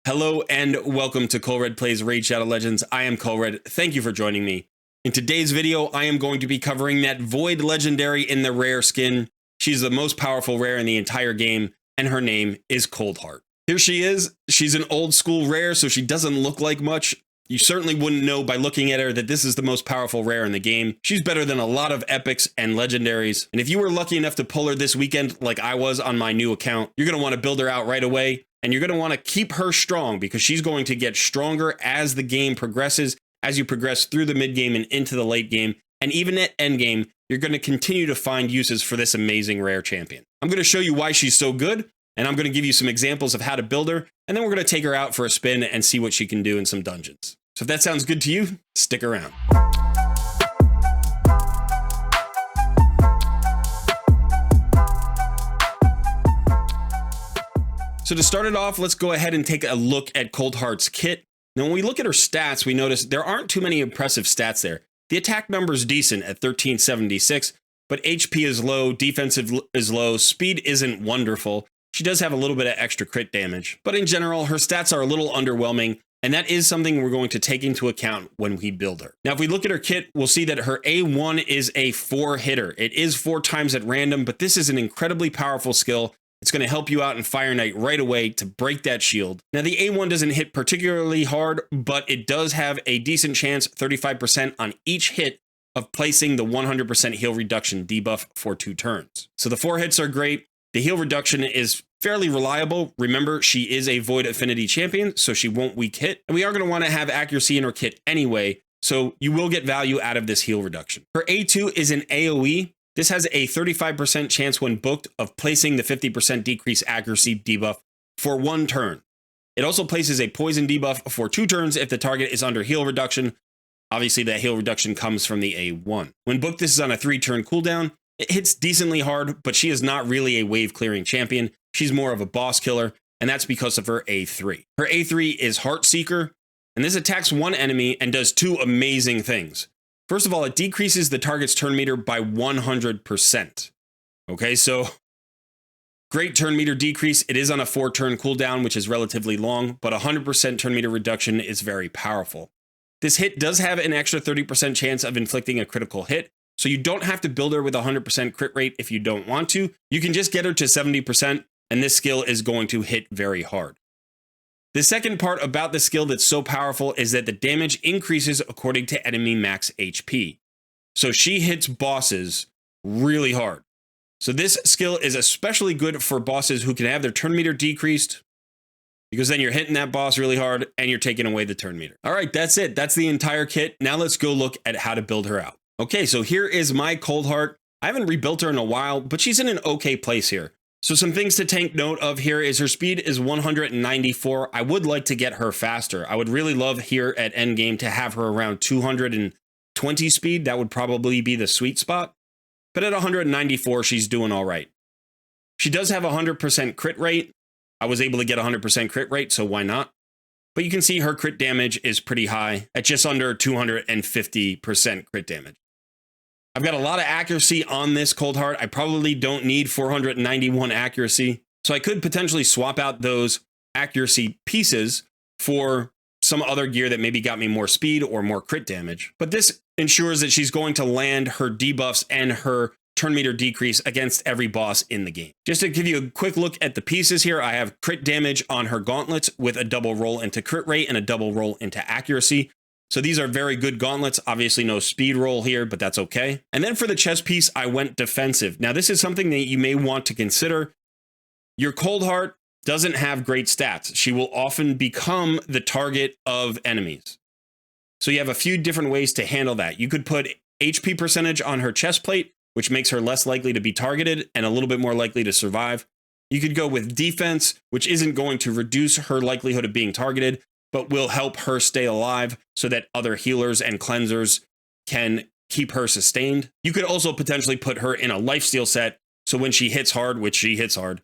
Hello and welcome to Coldheart Plays Raid Shadow Legends. I am Coldheart. Thank you for joining me. In today's video, I am going to be covering that Void Legendary in the rare skin. She's the most powerful rare in the entire game, and her name is Coldheart. Here she is. She's an old school rare, so she doesn't look like much. You certainly wouldn't know by looking at her that this is the most powerful rare in the game. She's better than a lot of epics and legendaries. And if you were lucky enough to pull her this weekend like I was on my new account, you're going to want to build her out right away. And you're going to want to keep her strong because she's going to get stronger as the game progresses, as you progress through the mid game and into the late game. And even at end game, you're going to continue to find uses for this amazing rare champion. I'm going to show you why she's so good, and I'm going to give you some examples of how to build her, and then we're going to take her out for a spin and see what she can do in some dungeons. So if that sounds good to you, stick around. So to start it off, let's go ahead and take a look at Coldheart's kit. Now, when we look at her stats, we notice there aren't too many impressive stats there. The attack number is decent at 1376, but HP is low, defensive is low, speed isn't wonderful. She does have a little bit of extra crit damage, but in general, her stats are a little underwhelming, and that is something we're going to take into account when we build her. Now, if we look at her kit, we'll see that her A1 is a 4-hitter. It is 4 times at random, but this is an incredibly powerful skill. It's going to help you out in Fire Knight right away to break that shield. Now, the A1 doesn't hit particularly hard, but it does have a decent chance, 35% on each hit, of placing the 100% heal reduction debuff for 2 turns. So the 4 hits are great. The heal reduction is fairly reliable. Remember, she is a Void Affinity champion, so she won't weak hit. And we are going to want to have accuracy in her kit anyway, so you will get value out of this heal reduction. Her A2 is an AoE. This has a 35% chance when booked of placing the 50% decrease accuracy debuff for 1 turn. It also places a poison debuff for 2 turns if the target is under heal reduction. Obviously, that heal reduction comes from the A1. When booked, this is on a 3-turn cooldown. It hits decently hard, but she is not really a wave clearing champion. She's more of a boss killer, and that's because of her A3. Her A3 is Heartseeker, and this attacks 1 enemy and does 2 amazing things. First of all, it decreases the target's turn meter by 100%. Okay, so great turn meter decrease. It is on a 4-turn cooldown, which is relatively long, but 100% turn meter reduction is very powerful. This hit does have an extra 30% chance of inflicting a critical hit, so you don't have to build her with a 100% crit rate if you don't want to. You can just get her to 70%, and this skill is going to hit very hard. The second part about the skill that's so powerful is that the damage increases according to enemy max HP. So she hits bosses really hard. So this skill is especially good for bosses who can have their turn meter decreased, because then you're hitting that boss really hard and you're taking away the turn meter. All right, that's it. That's the entire kit. Now let's go look at how to build her out. Okay, so here is my Coldheart. I haven't rebuilt her in a while, but she's in an okay place here. So some things to take note of here is her speed is 194. I would like to get her faster. I would really love here at endgame to have her around 220 speed. That would probably be the sweet spot. But at 194, she's doing all right. She does have a 100% crit rate. I was able to get a 100% crit rate, so why not? But you can see her crit damage is pretty high at just under 250% crit damage. I've got a lot of accuracy on this Coldheart. I probably don't need 491 accuracy, so I could potentially swap out those accuracy pieces for some other gear that maybe got me more speed or more crit damage. But this ensures that she's going to land her debuffs and her turn meter decrease against every boss in the game. Just to give you a quick look at the pieces here, I have crit damage on her gauntlets with a double roll into crit rate and a double roll into accuracy. So these are very good gauntlets. Obviously no speed roll here, but that's okay. And then for the chest piece, I went defensive. Now this is something that you may want to consider. Your Coldheart doesn't have great stats. She will often become the target of enemies. So you have a few different ways to handle that. You could put HP percentage on her chest plate, which makes her less likely to be targeted and a little bit more likely to survive. You could go with defense, which isn't going to reduce her likelihood of being targeted, but will help her stay alive so that other healers and cleansers can keep her sustained. You could also potentially put her in a lifesteal set, so when she hits hard, which she hits hard,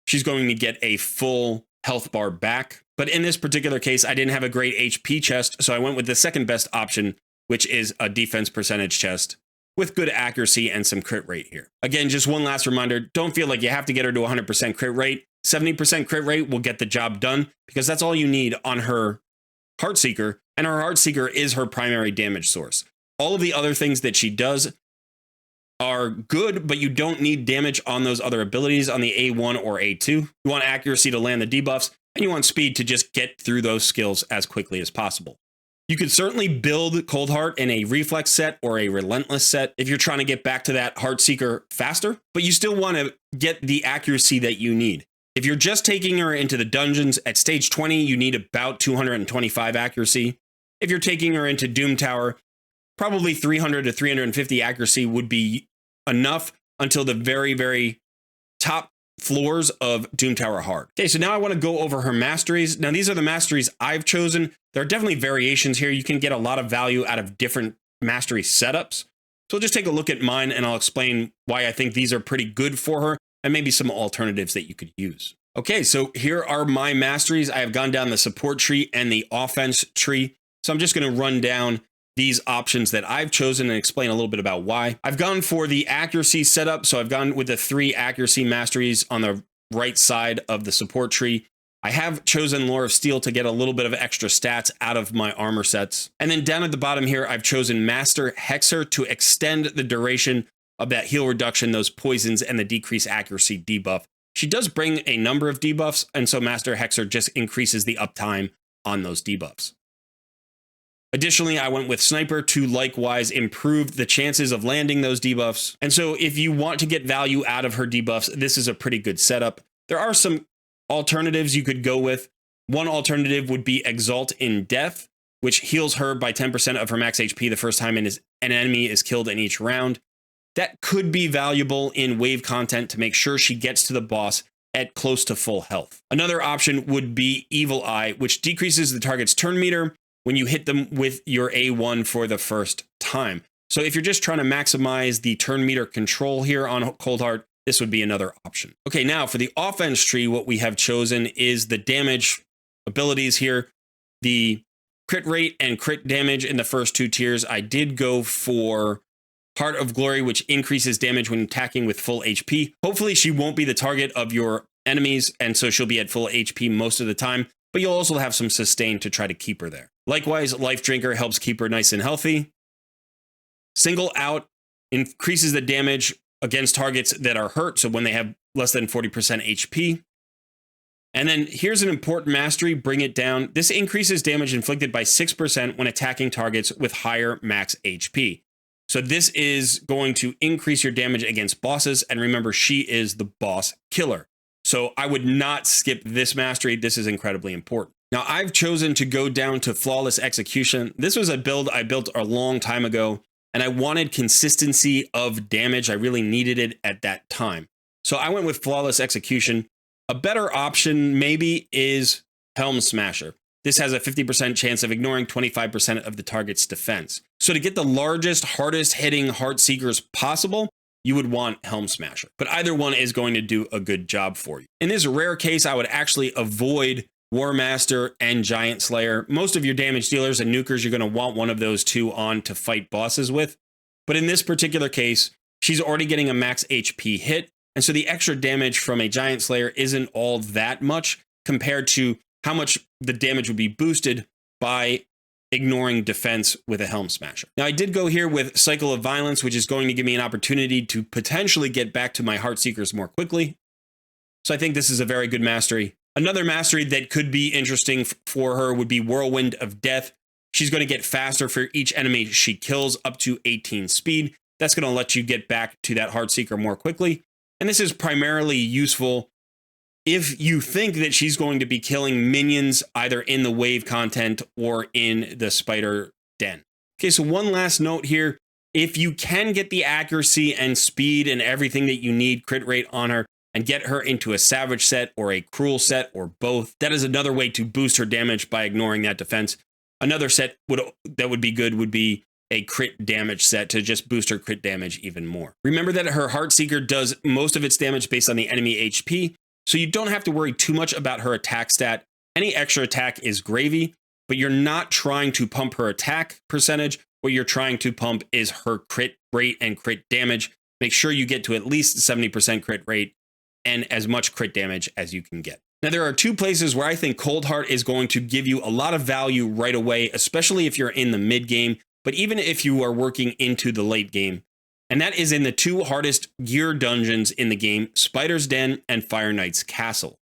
she's going to get a full health bar back. But in this particular case, I didn't have a great HP chest, so I went with the second best option, which is a defense percentage chest with good accuracy and some crit rate here. Again, just one last reminder, don't feel like you have to get her to 100% crit rate. 70% crit rate will get the job done because that's all you need on her Heartseeker, and her Heartseeker is her primary damage source. All of the other things that she does are good, but you don't need damage on those other abilities on the A1 or A2. You want accuracy to land the debuffs, and you want speed to just get through those skills as quickly as possible. You could certainly build Coldheart in a reflex set or a relentless set if you're trying to get back to that Heartseeker faster, but you still want to get the accuracy that you need. If you're just taking her into the dungeons at stage 20, you need about 225 accuracy. If you're taking her into Doom Tower, probably 300 to 350 accuracy would be enough until the very, very top floors of Doom Tower Hard. Okay, so now I want to go over her masteries. Now, these are the masteries I've chosen. There are definitely variations here. You can get a lot of value out of different mastery setups. So we'll just take a look at mine, and I'll explain why I think these are pretty good for her, and maybe some alternatives that you could use. Okay, so here are my masteries. I have gone down the support tree and the offense tree. So I'm just going to run down these options that I've chosen and explain a little bit about why. I've gone for the accuracy setup. So I've gone with the 3 accuracy masteries on the right side of the support tree. I have chosen Lore of Steel to get a little bit of extra stats out of my armor sets. And then down at the bottom here, I've chosen Master Hexer to extend the duration of that heal reduction, those poisons, and the decreased accuracy debuff. She does bring a number of debuffs, and so Master Hexer just increases the uptime on those debuffs. Additionally, I went with Sniper to likewise improve the chances of landing those debuffs. And so if you want to get value out of her debuffs, this is a pretty good setup. There are some alternatives you could go with. One alternative would be Exalt in Death, which heals her by 10% of her max HP the first time an enemy is killed in each round. That could be valuable in wave content to make sure she gets to the boss at close to full health. Another option would be Evil Eye, which decreases the target's turn meter when you hit them with your A1 for the first time. So if you're just trying to maximize the turn meter control here on Coldheart, this would be another option. Okay, now for the offense tree, what we have chosen is the damage abilities here. The crit rate and crit damage in the first 2 tiers. I did go for Heart of Glory, which increases damage when attacking with full HP. Hopefully she won't be the target of your enemies, and so she'll be at full HP most of the time, but you'll also have some sustain to try to keep her there. Likewise, Life Drinker helps keep her nice and healthy. Single Out increases the damage against targets that are hurt, so when they have less than 40% HP. And then here's an important mastery, Bring It Down. This increases damage inflicted by 6% when attacking targets with higher max HP. So this is going to increase your damage against bosses, and remember, she is the boss killer. So I would not skip this mastery. This is incredibly important. Now, I've chosen to go down to Flawless Execution. This was a build I built a long time ago, and I wanted consistency of damage. I really needed it at that time. So I went with Flawless Execution. A better option maybe is Helm Smasher. This has a 50% chance of ignoring 25% of the target's defense. So to get the largest, hardest hitting Heartseekers possible, you would want Helm Smasher. But either one is going to do a good job for you. In this rare case, I would actually avoid War Master and Giant Slayer. Most of your damage dealers and nukers, you're going to want one of those 2 on to fight bosses with. But in this particular case, she's already getting a max HP hit. And so the extra damage from a Giant Slayer isn't all that much compared to how much the damage would be boosted by ignoring defense with a Helm Smasher. Now, I did go here with Cycle of Violence, which is going to give me an opportunity to potentially get back to my Heartseekers more quickly. So I think this is a very good mastery. Another mastery that could be interesting for her would be Whirlwind of Death. She's going to get faster for each enemy she kills, up to 18 speed. That's going to let you get back to that Heartseeker more quickly. And this is primarily useful if you think that she's going to be killing minions either in the wave content or in the spider den. Okay, so one last note here. If you can get the accuracy and speed and everything that you need, crit rate on her, and get her into a Savage set or a Cruel set or both, that is another way to boost her damage by ignoring that defense. Another set that would be good would be a crit damage set to just boost her crit damage even more. Remember that her Heartseeker does most of its damage based on the enemy HP, so you don't have to worry too much about her attack stat. Any extra attack is gravy, but you're not trying to pump her attack percentage. What you're trying to pump is her crit rate and crit damage. Make sure you get to at least 70% crit rate and as much crit damage as you can get. Now, there are two places where I think Coldheart is going to give you a lot of value right away, especially if you're in the mid game, but even if you are working into the late game. And that is in the two hardest gear dungeons in the game, Spider's Den and Fire Knight's Castle.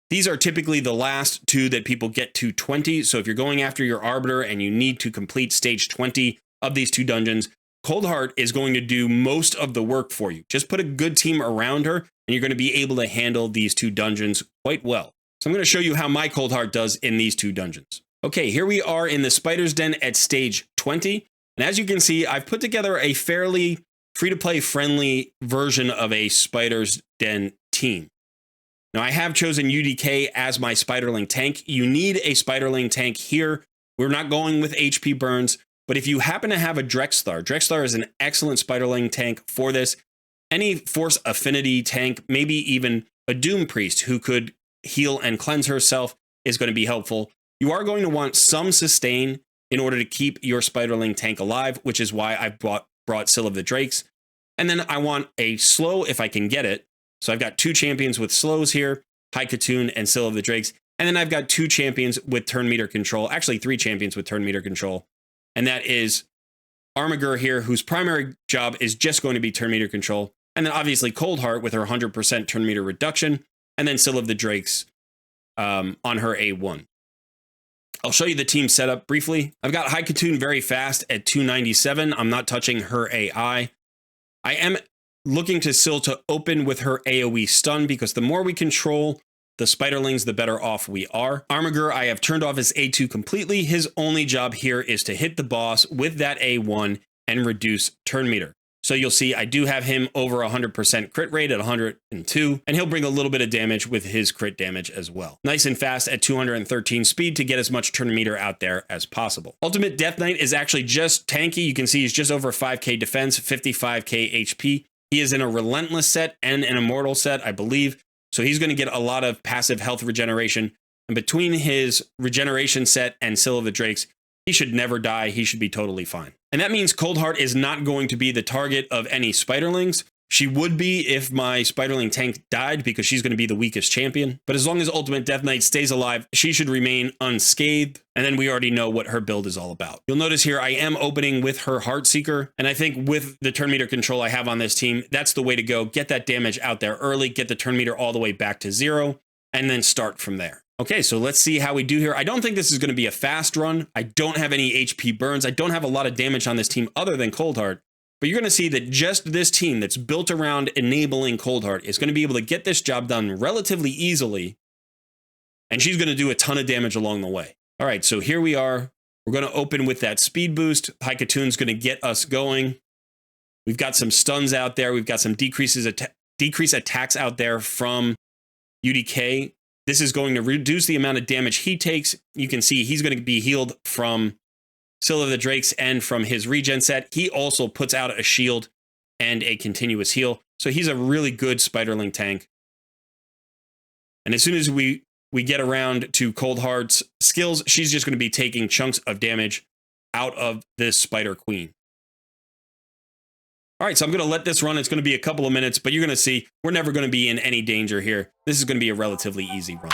These are typically the last two that people get to 20. So if you're going after your Arbiter and you need to complete stage 20 of these two dungeons, Coldheart is going to do most of the work for you. Just put a good team around her and you're going to be able to handle these two dungeons quite well. So I'm going to show you how my Coldheart does in these two dungeons. Okay, here we are in the Spider's Den at stage 20. And as you can see, I've put together a fairly free-to-play friendly version of a Spider's Den team. Now, I have chosen UDK as my Spiderling tank. You need a Spiderling tank here. We're not going with HP burns, but if you happen to have a Drexthar is an excellent Spiderling tank for this. Any Force Affinity tank, maybe even a Doom Priest who could heal and cleanse herself is going to be helpful. You are going to want some sustain in order to keep your Spiderling tank alive, which is why I brought Sill of the Drakes. And then I want a slow if I can get it. So I've got two champions with slows here, High Katoon and Sill of the Drakes. And then I've got two champions with turn meter control, actually three champions with turn meter control. And that is Armiger here, whose primary job is just going to be turn meter control. And then obviously Coldheart with her 100% turn meter reduction. And then Sill of the Drakes on her A1. I'll show you the team setup briefly. I've got High Katoon very fast at 297. I'm not touching her AI. I am looking to Sill to open with her AoE stun because the more we control the Spiderlings, the better off we are. Armiger, I have turned off his A2 completely. His only job here is to hit the boss with that A1 and reduce turn meter. So you'll see I do have him over 100% crit rate at 102, and he'll bring a little bit of damage with his crit damage as well. Nice and fast at 213 speed to get as much turn meter out there as possible. Ultimate Death Knight is actually just tanky. You can see he's just over 5k defense, 55k HP. He is in a Relentless set and an Immortal set, I believe. So he's going to get a lot of passive health regeneration. And between his regeneration set and Sill of the Drakes, he should never die. He should be totally fine. And that means Coldheart is not going to be the target of any Spiderlings. She would be if my Spiderling tank died because she's going to be the weakest champion. But as long as Ultimate Death Knight stays alive, she should remain unscathed. And then we already know what her build is all about. You'll notice here I am opening with her Heartseeker. And I think with the turn meter control I have on this team, that's the way to go. Get that damage out there early, get the turn meter all the way back to 0, and then start from there. Okay, so let's see how we do here. I don't think this is going to be a fast run. I don't have any HP burns. I don't have a lot of damage on this team other than Coldheart. But you're going to see that just this team that's built around enabling Coldheart is going to be able to get this job done relatively easily. And she's going to do a ton of damage along the way. All right, so here we are. We're going to open with that speed boost. High Katoon's going to get us going. We've got some stuns out there. We've got some decreased attacks out there from UDK. This is going to reduce the amount of damage he takes. You can see he's going to be healed from Sill of the Drakes and from his regen set. He also puts out a shield and a continuous heal. So he's a really good Spiderling tank. And as soon as we get around to Coldheart's skills, she's just going to be taking chunks of damage out of this Spider Queen. All right, so I'm going to let this run. It's going to be a couple of minutes, but you're going to see we're never going to be in any danger here. This is going to be a relatively easy run.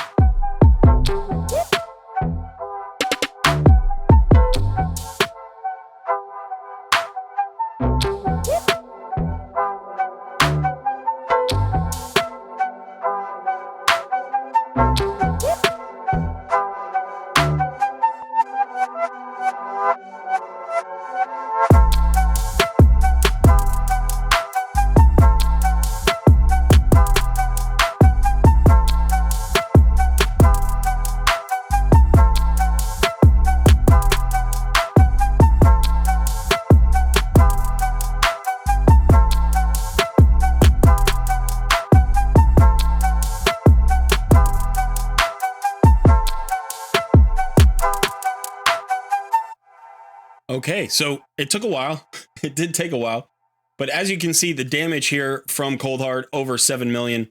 Okay, so it took a while. It did take a while. But as you can see, the damage here from Coldheart, over 7 million.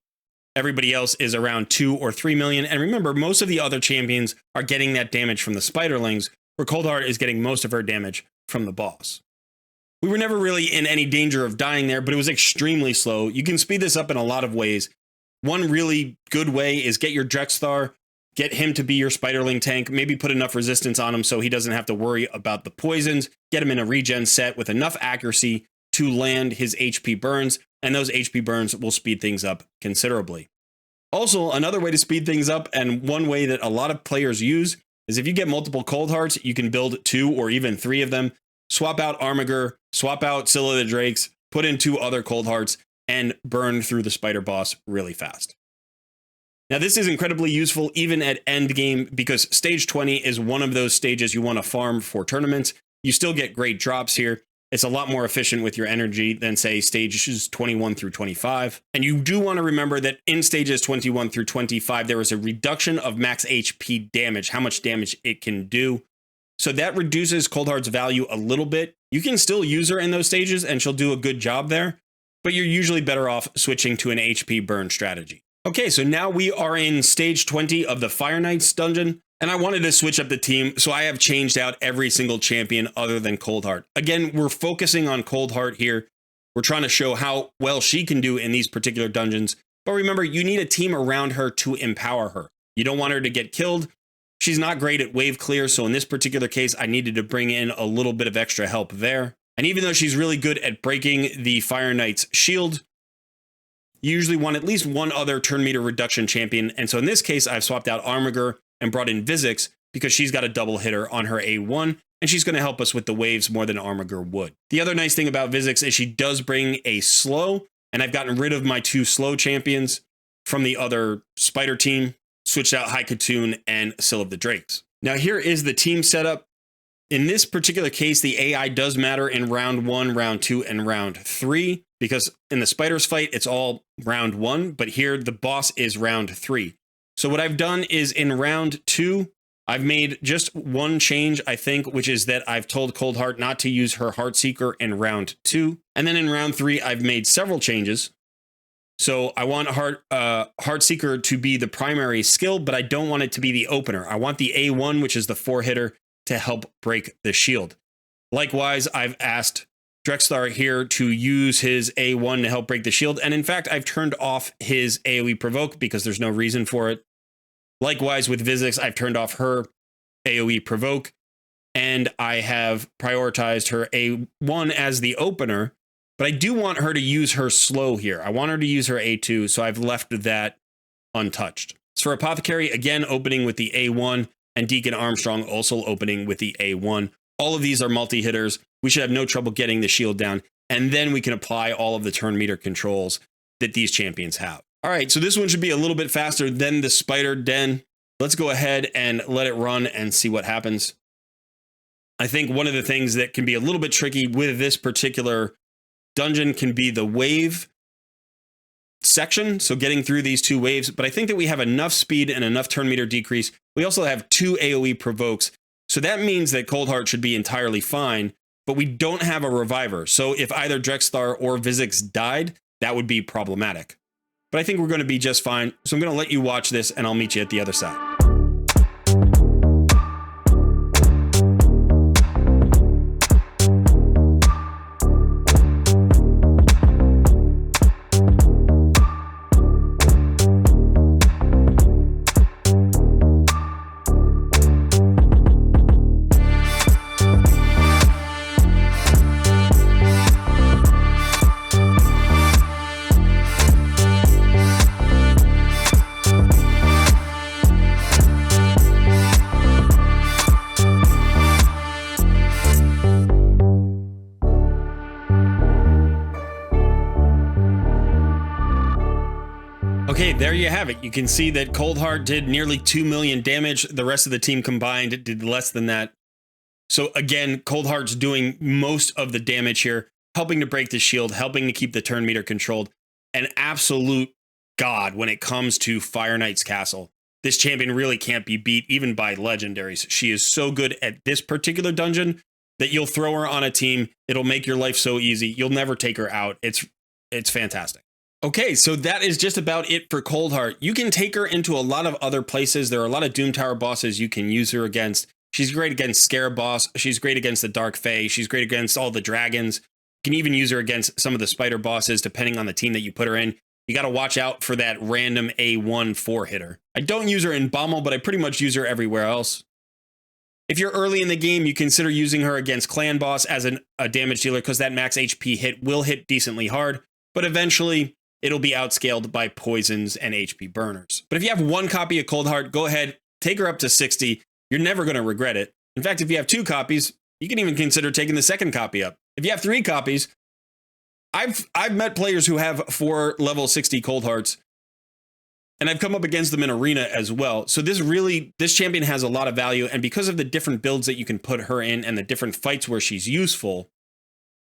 Everybody else is around 2 or 3 million. And remember, most of the other champions are getting that damage from the Spiderlings, where Coldheart is getting most of her damage from the boss. We were never really in any danger of dying there, but it was extremely slow. You can speed this up in a lot of ways. One really good way is get your Drexthar, get him to be your Spiderling tank, maybe put enough resistance on him so he doesn't have to worry about the poisons, get him in a regen set with enough accuracy to land his HP burns, and those HP burns will speed things up considerably. Also, another way to speed things up, and one way that a lot of players use, is if you get multiple Coldhearts, you can build 2 or even 3 of them, swap out Armiger, swap out Scylla the Drakes, put in 2 other Coldhearts, and burn through the spider boss really fast. Now, this is incredibly useful even at endgame because stage 20 is one of those stages you want to farm for tournaments. You still get great drops here. It's a lot more efficient with your energy than, say, stages 21 through 25. And you do want to remember that in stages 21 through 25, there is a reduction of max HP damage, how much damage it can do. So that reduces Coldheart's value a little bit. You can still use her in those stages and she'll do a good job there, but you're usually better off switching to an HP burn strategy. Okay, so now we are in stage 20 of the Fire Knights dungeon, and I wanted to switch up the team, so I have changed out every single champion other than Coldheart. Again, we're focusing on Coldheart here. We're trying to show how well she can do in these particular dungeons, but remember, you need a team around her to empower her. You don't want her to get killed. She's not great at wave clear, so in this particular case, I needed to bring in a little bit of extra help there. And even though she's really good at breaking the Fire Knight's shield, you usually want at least one other turn meter reduction champion. And so in this case, I've swapped out Armiger and brought in Vizix because she's got a double hitter on her A1, and she's going to help us with the waves more than Armiger would. The other nice thing about Vizix is she does bring a slow, and I've gotten rid of my 2 slow champions from the other spider team, switched out Haikatoon and Scylla of the Drakes. Now here is the team setup. In this particular case, the AI does matter in round 1, round 2, and round 3, because in the spiders fight, it's all round 1, but here the boss is round 3. So what I've done is in round 2, I've made just one change, I think, which is that I've told Coldheart not to use her Heartseeker in round 2. And then in round 3, I've made several changes. So I want Heartseeker to be the primary skill, but I don't want it to be the opener. I want the A1, which is the 4-hitter, to help break the shield. Likewise, I've asked Drexthar here to use his A1 to help break the shield. And in fact, I've turned off his AoE provoke because there's no reason for it. Likewise, with Vizix, I've turned off her AoE provoke, and I have prioritized her A1 as the opener, but I do want her to use her slow here. I want her to use her A2, so I've left that untouched. So for Apothecary, again, opening with the A1, and Deacon Armstrong also opening with the A1. All of these are multi-hitters. We should have no trouble getting the shield down, and then we can apply all of the turn meter controls that these champions have. All right, so this one should be a little bit faster than the Spider Den. Let's go ahead and let it run and see what happens. I think one of the things that can be a little bit tricky with this particular dungeon can be the wave section, so getting through these 2 waves, but I think that we have enough speed and enough turn meter decrease. We also have 2 AoE provokes, so that means that Coldheart should be entirely fine, but we don't have a reviver, so if either Drexthar or Vizix died, that would be problematic. But I think we're going to be just fine, so I'm going to let you watch this, and I'll meet you at the other side. Okay, there you have it. You can see that Coldheart did nearly 2 million damage. The rest of the team combined did less than that. So again, Coldheart's doing most of the damage here, helping to break the shield, helping to keep the turn meter controlled. An absolute god when it comes to Fire Knight's Castle. This champion really can't be beat even by legendaries. She is so good at this particular dungeon that you'll throw her on a team. It'll make your life so easy. You'll never take her out. It's fantastic. Okay, so that is just about it for Coldheart. You can take her into a lot of other places. There are a lot of Doom Tower bosses you can use her against. She's great against Scarab Boss. She's great against the Dark Fae. She's great against all the dragons. You can even use her against some of the spider bosses, depending on the team that you put her in. you got to watch out for that random A1 4-hitter. I don't use her in Bommel, but I pretty much use her everywhere else. If you're early in the game, you consider using her against Clan Boss as a damage dealer because that max HP hit will hit decently hard, but eventually it'll be outscaled by poisons and HP burners. But if you have one copy of Coldheart, go ahead, take her up to 60. You're never going to regret it. In fact, if you have 2 copies, you can even consider taking the second copy up. If you have 3 copies, I've met players who have 4 level 60 Coldhearts, and I've come up against them in arena as well. So this champion has a lot of value, and because of the different builds that you can put her in and the different fights where she's useful,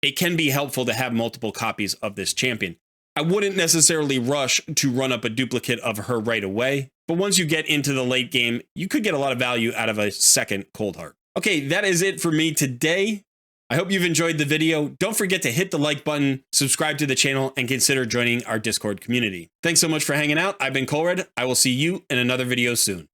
it can be helpful to have multiple copies of this champion. I wouldn't necessarily rush to run up a duplicate of her right away, but once you get into the late game, you could get a lot of value out of a second Coldheart. Okay, that is it for me today. I hope you've enjoyed the video. Don't forget to hit the like button, subscribe to the channel, and consider joining our Discord community. Thanks so much for hanging out. I've been Coldheart. I will see you in another video soon.